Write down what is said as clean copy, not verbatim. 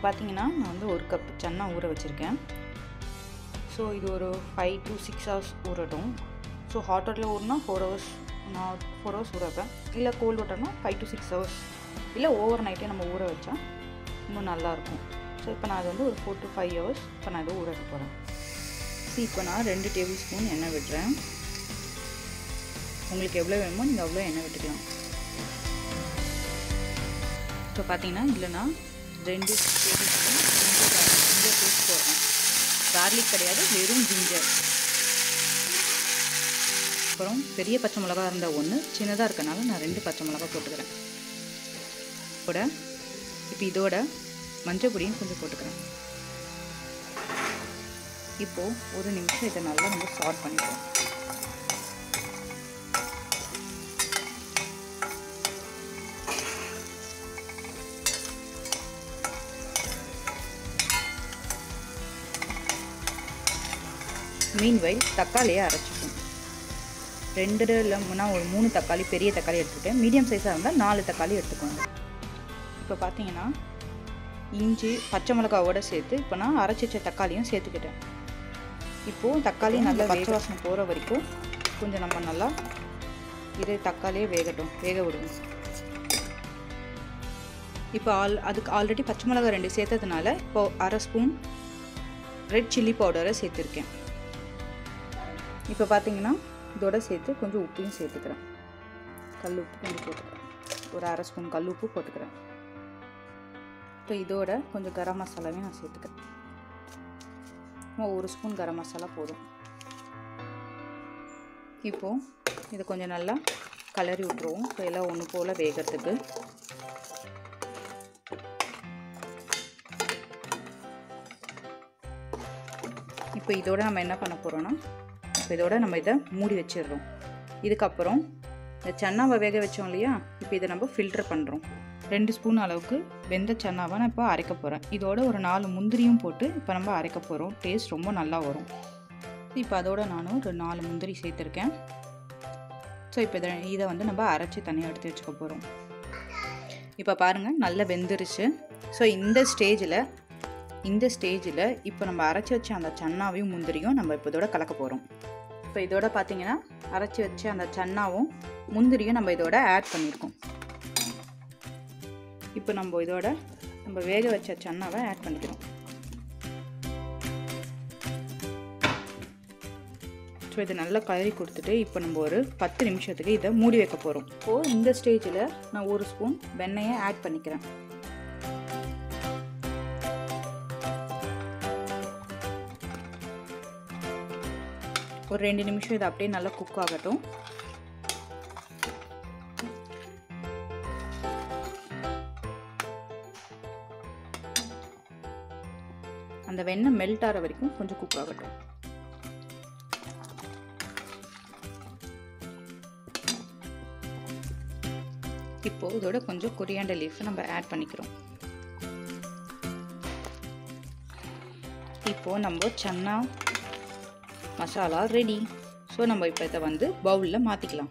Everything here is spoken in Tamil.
பார்த்தீங்கன்னா நான் வந்து 1 கப் சன்னா ஊற வச்சுருக்கேன். ஸோ இது ஒரு 5 to 6 hours ஊறட்டும். ஸோ ஹாட் வாட்டரில் ஊறினா 4 hours, நான் 4 hours ஊற வைப்பேன். இல்லை கோல்ட் வாட்டர்னா 5 to 6 hours, இல்லை ஓவர் நைட்டே நம்ம ஊற வச்சா இன்னும் நல்லாயிருக்கும். ஸோ இப்போ நான் அது வந்து ஒரு 4 to 5 hours இப்போ நான் இதை ஊற வைக்க போகிறேன். இப்போ நான் 2 டேபிள் ஸ்பூன் எண்ணெய் விடுறேன். உங்களுக்கு எவ்வளோ வேணுமோ நீங்கள் அவ்வளோ எண்ணெய் விட்டுக்கலாம். இப்போ பார்த்தீங்கன்னா இதில் நான் 2 டேபிள் ஸ்பூன் ஜிஞ்சர் பேஸ்ட் போடுறேன். கார்லிக் கிடையாது, வெறும் ஜிஞ்சர். அப்புறம் பெரிய பச்சை மிளகா இருந்த ஒன்று, சின்னதாக இருக்கனால நான் 2 பச்சை மிளகா போட்டுக்கிறேன். கூட இப்போ இதோட மஞ்சள் பொடியும் கொஞ்சம் போட்டுக்கிறேன். இப்போது ஒரு நிமிஷம் இதை நல்லா நம்ம சாட் பண்ணிடுவோம். மீன்வைல் தக்காளியை அரைச்சிப்போம். 2 இல்லைன்னா ஒரு 3 தக்காளி, பெரிய தக்காளி எடுத்துக்கிட்டேன். மீடியம் சைஸாக இருந்தால் 4 தக்காளி எடுத்துக்கோங்க. இப்போ பார்த்தீங்கன்னா இஞ்சி பச்சை மிளகாவோடு சேர்த்து இப்போ நான் அரைச்சி வச்ச தக்காளியும் சேர்த்துக்கிட்டேன். இப்போது தக்காளி நல்லா பச்சை வாசனை போகிற வரைக்கும் கொஞ்சம் நம்ம நல்லா இது தக்காளியே வேக விடுங்க. இப்போ அதுக்கு ஆல்ரெடி பச்சை மிளகா 2 சேர்த்ததுனால இப்போது 1/2 ஸ்பூன் ரெட் சில்லி பவுடரை சேர்த்துருக்கேன். இப்போ பார்த்தீங்கன்னா இதோட சேர்த்து கொஞ்சம் உப்பையும் சேர்த்துக்கிறேன். கல் உப்பு கொஞ்சம் போட்டுக்கிறேன். ஒரு 1/2 ஸ்பூன் கல் உப்பு போட்டுக்கிறேன். இப்போ இதோட கொஞ்சம் கரம் மசாலாவையும் நான் சேர்த்துக்கிறேன். 1 ஸ்பூன் கரம் மசாலா போதும். இப்போது இதை கொஞ்சம் நல்லா கலரி விட்டுருவோம். இப்போ எல்லாம் ஒன்று போல் வேகிறதுக்கு. இப்போ இதோட நம்ம என்ன பண்ண போகிறோன்னா, இப்போ இதோட நம்ம இதை மூடி வச்சிடுறோம். இதுக்கப்புறம் இந்த சன்னாவை வேக வச்சோம் இல்லையா, இப்போ இதை நம்ம ஃபில்டர் பண்ணுறோம். 2 ஸ்பூன் அளவுக்கு வெந்த சன்னாவை நான் இப்போ அரைக்க போகிறேன். இதோட ஒரு 4 முந்திரியும் போட்டு இப்போ நம்ம அரைக்க போகிறோம். டேஸ்ட் ரொம்ப நல்லா வரும். இப்போ அதோட நானும் ஒரு 4 முந்திரி சேர்த்துருக்கேன். ஸோ இப்போ இதை வந்து நம்ம அரைச்சி தனியாக எடுத்து வச்சுக்க போகிறோம். இப்போ பாருங்கள் நல்லா வெந்துருச்சு. ஸோ இந்த ஸ்டேஜில் இப்போ நம்ம அரைச்சி வச்ச அந்த சன்னாவையும் முந்திரியும் நம்ம இப்போ இதோட கலக்க போகிறோம். இப்போ இதோட பார்த்தீங்கன்னா அரைச்சி வச்ச அந்த சன்னாவும் முந்திரியும் நம்ம இதோட ஆட் பண்ணியிருக்கோம். இப்போ நம்ம இதோட நம்ம வேக வச்ச சன்னாவை ஆட் பண்ணிக்கிறோம். ஸோ இதை நல்லா கலரி கொடுத்துட்டு இப்போ நம்ம ஒரு 10 நிமிஷத்துக்கு இதை மூடி வைக்க போகிறோம். இப்போது இந்த ஸ்டேஜில் நான் 1 ஸ்பூன் வெண்ணெயை ஆட் பண்ணிக்கிறேன். ஒரு 2 நிமிஷம் இதை அப்படியே நல்லா குக் ஆகட்டும். அந்த வெண்ணெய் மெல்ட் ஆகிற வரைக்கும் கொஞ்சம் குக் ஆகட்டும். இப்போ இதோட கொஞ்சம் கொரியாண்டர் லீஃப் நம்ம ஆட் பண்ணிக்கிறோம். இப்போ நம்ம சன்னா மசாலா ரெடி. ஸோ நம்ம இப்போ இதை வந்து பவுலில் மாற்றிக்கலாம்.